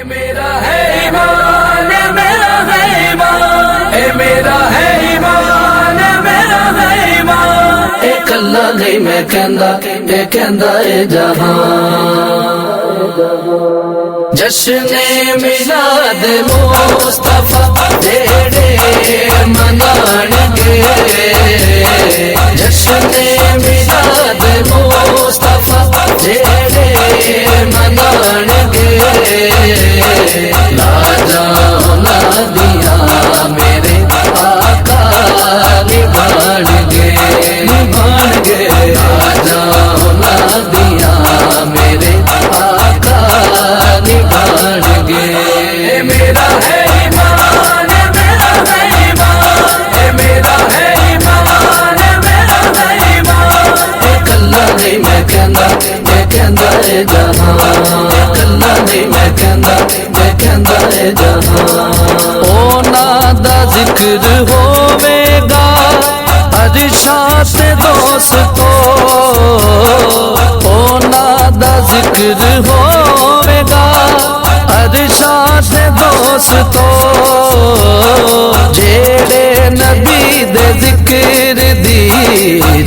میرا ہے ایمان، میرا ہے ایمان، اے میرا ہے ایمان، میرا ہے ایمان۔ ایک اللہ نہیں میں کہندا، اے کہندا اے جہاں۔ جشن میلاد مصطفیٰ جیڑے منان گے، جشن میلاد مصطفیٰ جیڑے منان گے، لا جانا دیا میرے آقا نبھان گے، نبھان گے، لا جانا دیا میرے آقا نبھان گے۔ اے میرا ہے ایمان، میرا ہے ایمان، اے میرا ہے ایمان، میرا ہے ایمان۔ ایک اللہ نہیں میں کہندا، اے کہندا اے جہاں، ایک اللہ نہیں میں کہندا، اے کہندا اے جہاں۔ اونا دا ذکر ہووے گا عرشاں تے دوستو، اونا دا ذکر ہووے گا عرشاں تے دوستو، جیڑے نبی دے ذکر دی،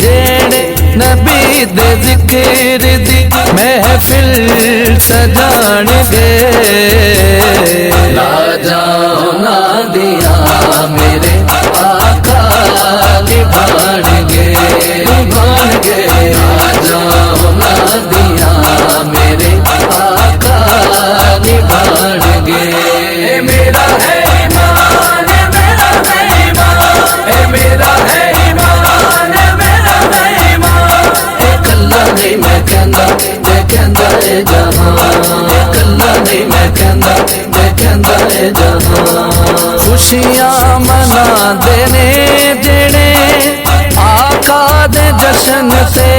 جیڑے نبی دے ذکر دی محفل سجان گے، لا جانا دیا میرے آقا نبھان گے، نبھان گے، لا جانا دیا میرے آقا نبھان گے۔ اے میرا ہے ایمان، میرا ہے ایمان، اے میرا ہے ایمان، میرا ہے ایمان۔ ایک اللہ نہیں میں کہندا، اے کہندا اے جہاں، ایک اللہ نہیں میں کہندا، اے کہندا اے جہاں۔ خوشیاں منا دینے جڑے آقا دے جشن تے،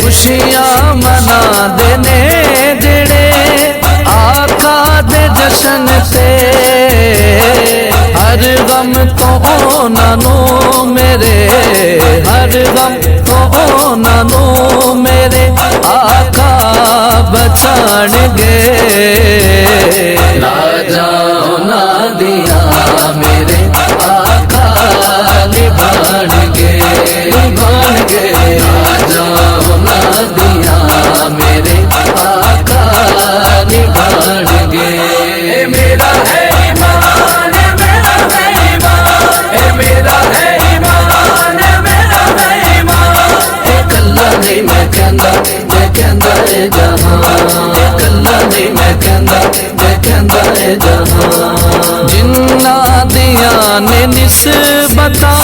خوشیاں منا دینے جڑے آقا دے جشن تے، ہر غم تو اونا نو میرے، ہر غم تو اونا نو میرے آقا بچان گے، لا جانا دیا میرے آقا نبھان گے، نبھان گے، لا جانا دیا میرے آقا نبھان گے۔ اے میرا ہے ایمان، میرا ہے ایمان، اے میرا ہے ایمان، میرا ہے ایمان۔ ایک اللہ نہیں میں کہندا، اے کہندا اے جہاں، ایک اللہ نہیں میں کہندا، اے کہندا اے جہاں۔ جنہاں دیاں نے نسبتاں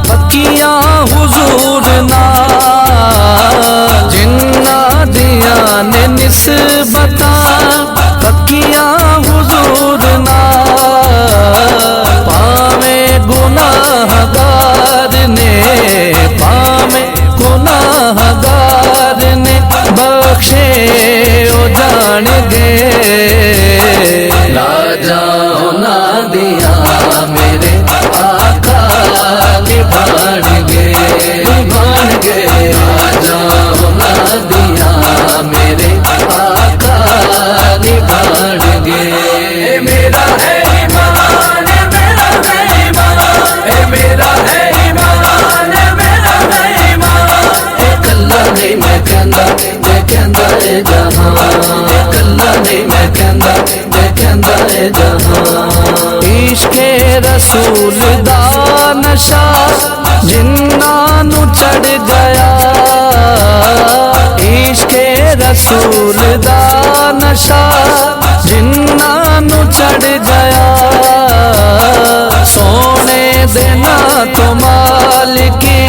پکیاں حضور نال، جنہاں دیاں نے نسبتاں پکیاں حضور نال، پاویں گناہ گار نے، پاویں گناہ گار نے بخشے او جان گے، لا جانا دیا میرے آقا نبھان گے، نبھان گے، لا جانا دیا میرے آقا نبھان گے۔ اے میرا ہے ایمان، میرا ہے ایمان، اے میرا ہے ایمان، میرا ہے ایمان۔ ایک اللہ نہیں میں کہندا، اے کہندا اے جہاں، ایک اللہ نہیں میں کہندا، اے کہندا اے جہاں۔ عشق رسول دا نشہ جنہاں نو چڑھ گیا، عشق رسول دا نشہ جنہاں نو چڑھ گیا، سونے دینا تو مالکی،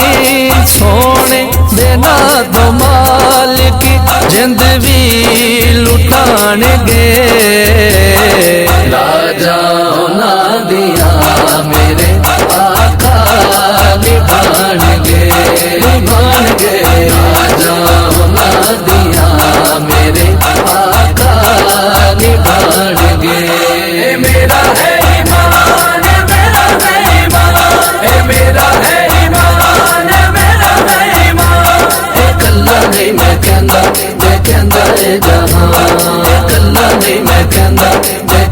سونے دینا تو مالکی جند بھی لٹان گے، لا جانا دیا میرے آقا نبھان گے، نبھان گے، لا جانا دیا میرے آقا نبھان گے۔ اے میرا ہے ایمان، میرا ہے ایمان، اے میرا ہے ایمان، میرا ہے ایمان۔ ایک اللہ نہیں میں کہندا، اے کہندا اے جہاں، ایک اللہ نہیں